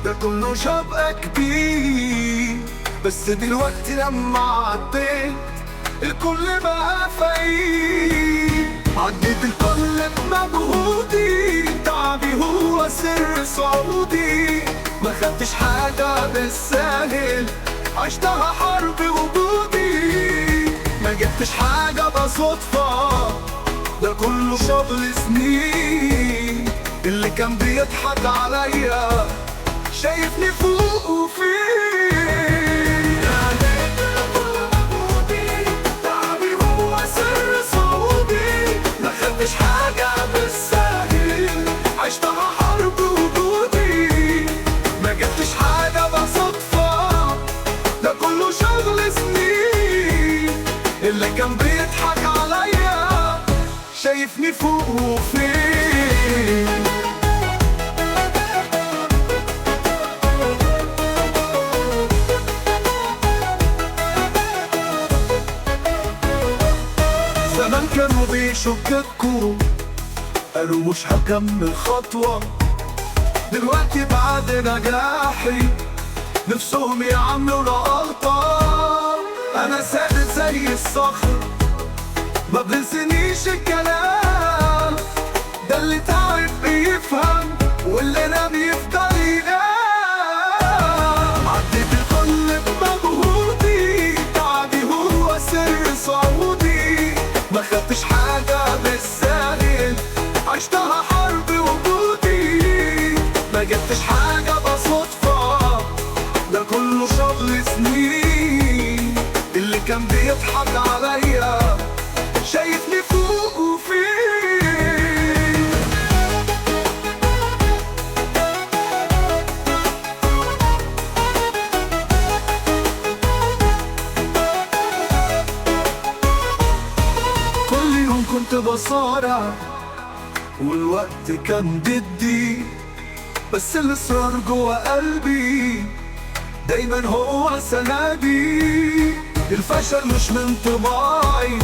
ده كله شبقى كبير. بس دلوقتي لما عديت الكل بقى فقير. عديت الكل بمجهودي، تعبي هو سر صعودي. ما خدتش حاجة بالساهل، عشتها حرب وجودي. ما جبتش حاجة بصدفة، ده كله شغل سنين. اللي كان بيضحك عليا شايفني فوق وفين. تعبي هو سر صعودي. ما خدتش حاجة بالساهل، عشتها حرب وجودي. ما جبتش حاجة بصدفة، ده كله شغل سنين. اللي كان بيضحك عليا شايفني فوق وفين. زمان كانوا بيشككوا، قالوا مش هكمل خطوة. دلوقتي بعد نجاحي نفسهم يعملوا غلطة. أنا ثابت زي الصخر، ما بنسنيش الكلام. ده اللي تعب بيفهم، واللي نام يفضل ينام. عديت الكل بمجهودي، تعبي هو سر صعودي. ما خدتش حاجة بالساهل، عشتها حرب وجودي. ما جبتش حاجة بصدفة، ده كله شغل سنين. اللي كان بيضحك عليا شايفني فوق وفين. كل يوم كنت بصارع، والوقت كان ضدي. بس الإصرار جوا قلبي دايما هو سندي. الفشل مش من طباعي،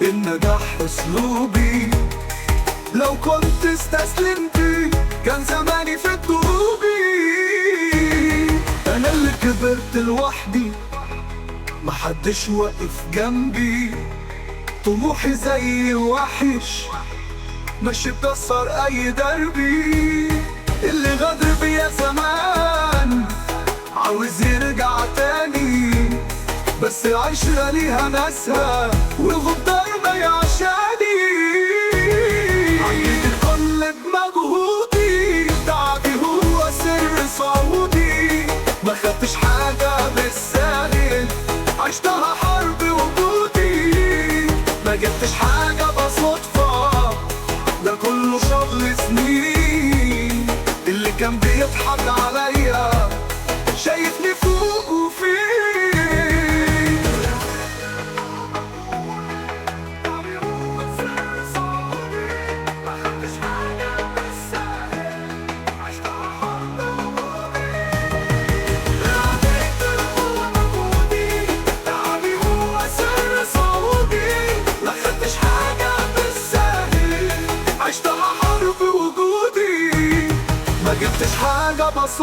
النجاح اسلوبي. لو كنت استسلمت كان زماني في الدروبي. انا اللي كبرت لوحدي، محدش واقف جنبي. طموحي زي وحش ماشي بكسر اي دربي. اللي غدر بيا زمان عاوز يرجع تاني. بس العشرة ليها ناسها، والغدار ما يعشاني. عديت الكل بمجهودي، تعبي هو سر صعودي. ما خدتش حاجة بالساهل، عشتها حرب وجودي. ما جبتش حاجة بصدفة، ده كله شغل سنين. اللي كان بيضحك عليا شايفني فوق وفين. ما جبتش حاجة بصدفة.